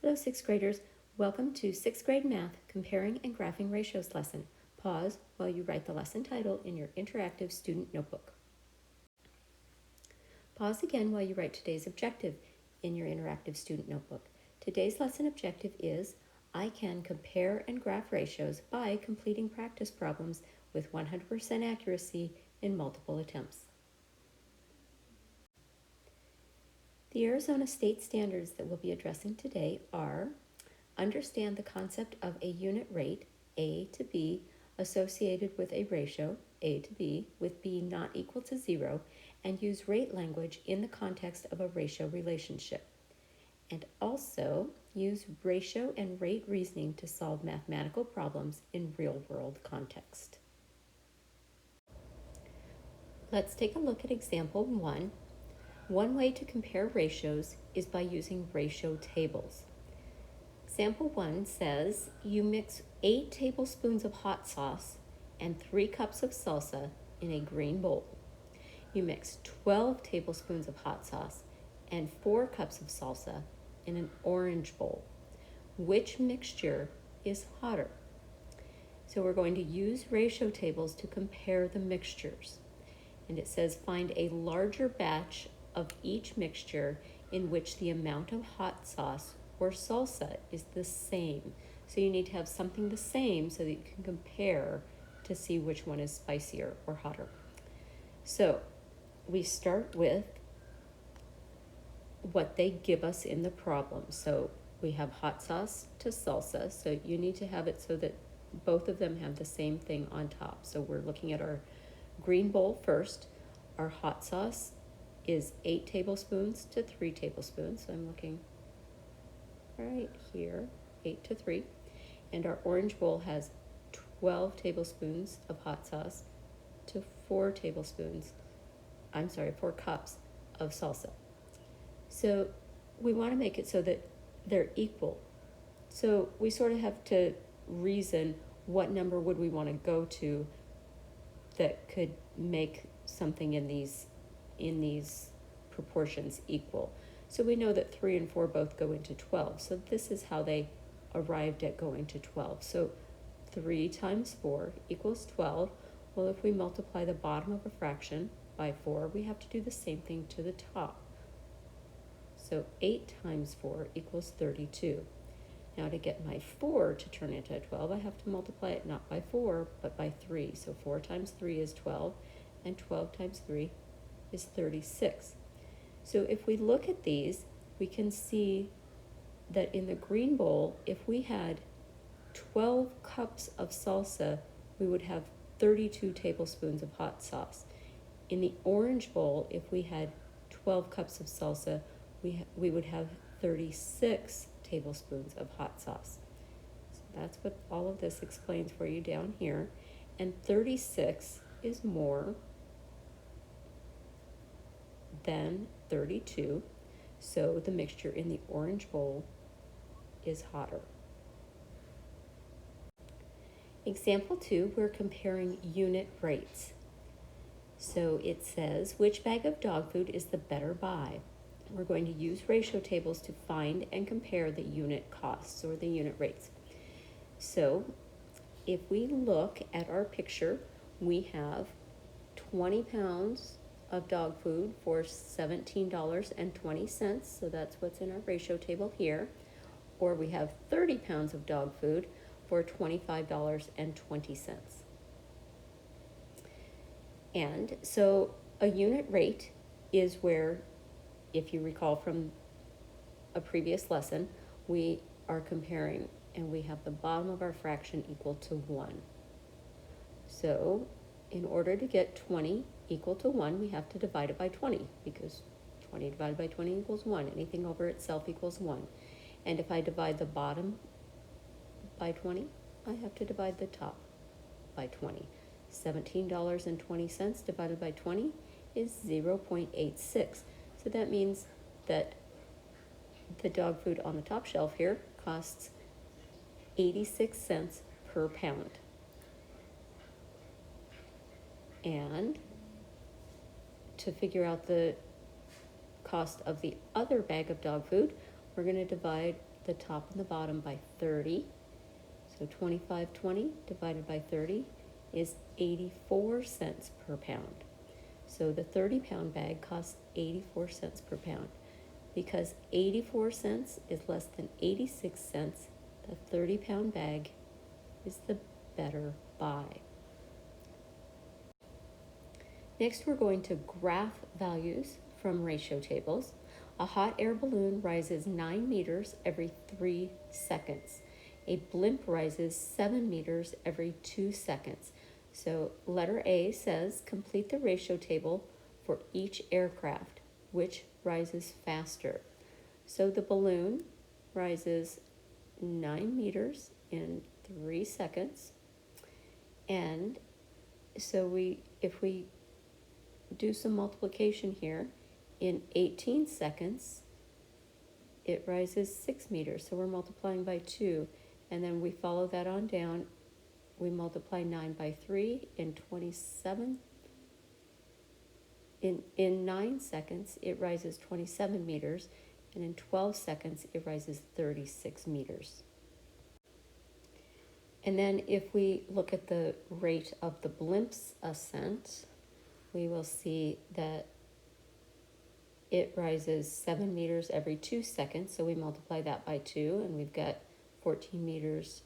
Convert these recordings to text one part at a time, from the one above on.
Hello, sixth graders. Welcome to sixth grade math comparing and graphing ratios lesson. Pause while you write the lesson title in your interactive student notebook. Pause again while you write today's objective in your interactive student notebook. Today's lesson objective is I can compare and graph ratios by completing practice problems with 100% accuracy in multiple attempts. The Arizona state standards that we'll be addressing today are: understand the concept of a unit rate, A to B, associated with a ratio, A to B, with B not equal to 0, and use rate language in the context of a ratio relationship. And also use ratio and rate reasoning to solve mathematical problems in real-world context. Let's take a look at example 1. One way to compare ratios is by using ratio tables. Example 1 says you mix 8 tablespoons of hot sauce and 3 cups of salsa in a green bowl. You mix 12 tablespoons of hot sauce and 4 cups of salsa in an orange bowl. Which mixture is hotter? So we're going to use ratio tables to compare the mixtures. And it says find a larger batch of each mixture in which the amount of hot sauce or salsa is the same. So you need to have something the same so that you can compare to see which one is spicier or hotter. So we start with what they give us in the problem. So we have hot sauce to salsa, so you need to have it so that both of them have the same thing on top. So we're looking at our green bowl first. Our hot sauce is 8 tablespoons to 3 tablespoons. So I'm looking right here, 8 to 3. And our orange bowl has 12 tablespoons of hot sauce to 4 cups of salsa. So we want to make it so that they're equal. So we sort of have to reason what number would we want to go to that could make something in these proportions equal. So we know that 3 and 4 both go into 12. So this is how they arrived at going to 12. So 3 times 4 equals 12. Well, if we multiply the bottom of a fraction by 4, we have to do the same thing to the top. So 8 times 4 equals 32. Now to get my 4 to turn into 12, I have to multiply it not by 4, but by 3. So 4 times 3 is 12, and 12 times 3 is 36. So if we look at these, we can see that in the green bowl, if we had 12 cups of salsa, we would have 32 tablespoons of hot sauce. In the orange bowl, if we had 12 cups of salsa, we would have 36 tablespoons of hot sauce. So that's what all of this explains for you down here. And 36 is more than 32, so the mixture in the orange bowl is hotter. Example 2, we're comparing unit rates. So it says, which bag of dog food is the better buy? We're going to use ratio tables to find and compare the unit costs or the unit rates. So if we look at our picture, we have 20 pounds of dog food for $17.20, so that's what's in our ratio table here. Or we have 30 pounds of dog food for $25.20. And so a unit rate is where, if you recall from a previous lesson, we are comparing and we have the bottom of our fraction equal to 1. So in order to get 20 equal to 1, we have to divide it by 20, because 20 divided by 20 equals 1. Anything over itself equals 1. And if I divide the bottom by 20, I have to divide the top by 20. $17.20 divided by 20 is 0.86. So that means that the dog food on the top shelf here costs 86 cents per pound. And to figure out the cost of the other bag of dog food, we're going to divide the top and the bottom by 30. So 25.20 divided by 30 is 84 cents per pound. So the 30-pound bag costs 84 cents per pound. Because 84 cents is less than 86 cents, the 30-pound bag is the better buy. Next, we're going to graph values from ratio tables. A hot air balloon rises 9 meters every 3 seconds. A blimp rises 7 meters every 2 seconds. So letter A says complete the ratio table for each aircraft. Which rises faster? So the balloon rises 9 meters in 3 seconds. And so if we do some multiplication here, in 18 seconds, it rises 6 meters. So we're multiplying by 2. And then we follow that on down. We multiply 9 by 3 in 27. In 9 seconds, it rises 27 meters. And in 12 seconds, it rises 36 meters. And then if we look at the rate of the blimp's ascent, we will see that it rises 7 meters every 2 seconds. So we multiply that by 2, and we've got 14 meters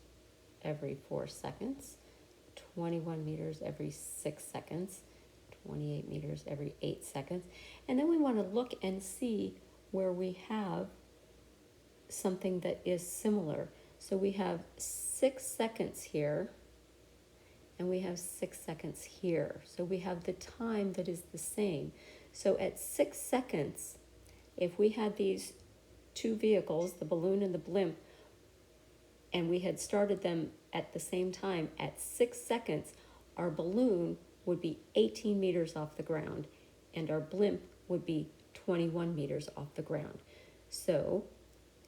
every 4 seconds, 21 meters every 6 seconds, 28 meters every 8 seconds. And then we want to look and see where we have something that is similar. So we have 6 seconds here, and we have 6 seconds here. So we have the time that is the same. So at 6 seconds, if we had these two vehicles, the balloon and the blimp, and we had started them at the same time, at 6 seconds, our balloon would be 18 meters off the ground, and our blimp would be 21 meters off the ground. So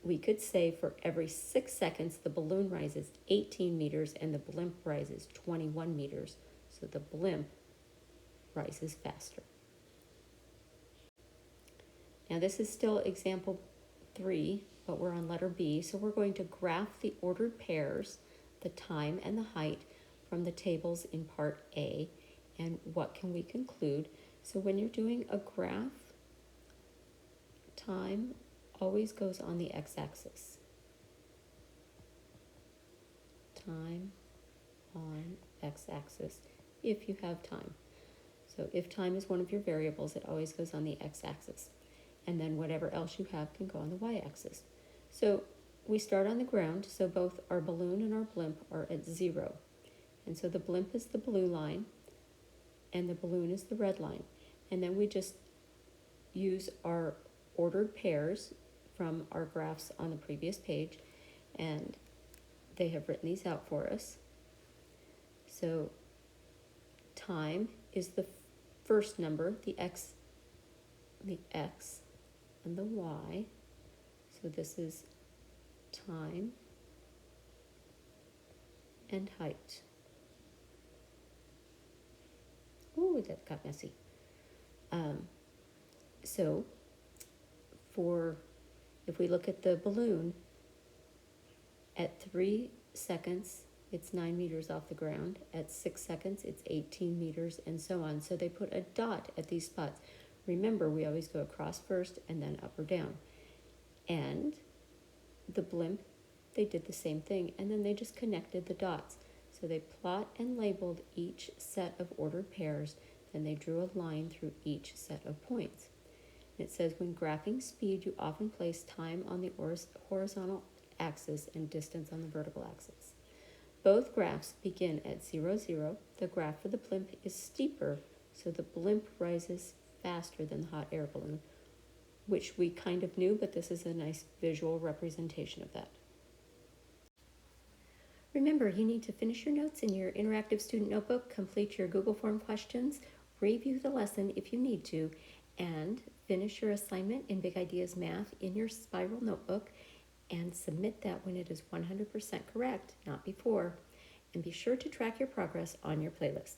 we could say for every 6 seconds, the balloon rises 18 meters and the blimp rises 21 meters. So the blimp rises faster. Now this is still example 3, but we're on letter B. So we're going to graph the ordered pairs, the time and the height from the tables in part A. And what can we conclude? So when you're doing a graph, time always goes on the x-axis. Time on x-axis if you have time. So if time is one of your variables, it always goes on the x-axis. And then whatever else you have can go on the y-axis. So we start on the ground, so both our balloon and our blimp are at 0. And so the blimp is the blue line, and the balloon is the red line. And then we just use our ordered pairs from our graphs on the previous page, and they have written these out for us. So time is the first number, the x and the y. So this is time and height. Ooh, that got messy. So if we look at the balloon, at 3 seconds, it's 9 meters off the ground. At 6 seconds, it's 18 meters, and so on. So they put a dot at these spots. Remember, we always go across first and then up or down. And the blimp, they did the same thing, and then they just connected the dots. So they plot and labeled each set of ordered pairs, then they drew a line through each set of points. And it says, when graphing speed, you often place time on the horizontal axis and distance on the vertical axis. Both graphs begin at 0, 0. The graph for the blimp is steeper, so the blimp rises faster than the hot air balloon, which we kind of knew, but this is a nice visual representation of that. Remember, you need to finish your notes in your interactive student notebook, complete your Google Form questions, review the lesson if you need to, and finish your assignment in Big Ideas Math in your spiral notebook, and submit that when it is 100% correct, not before. And be sure to track your progress on your playlist.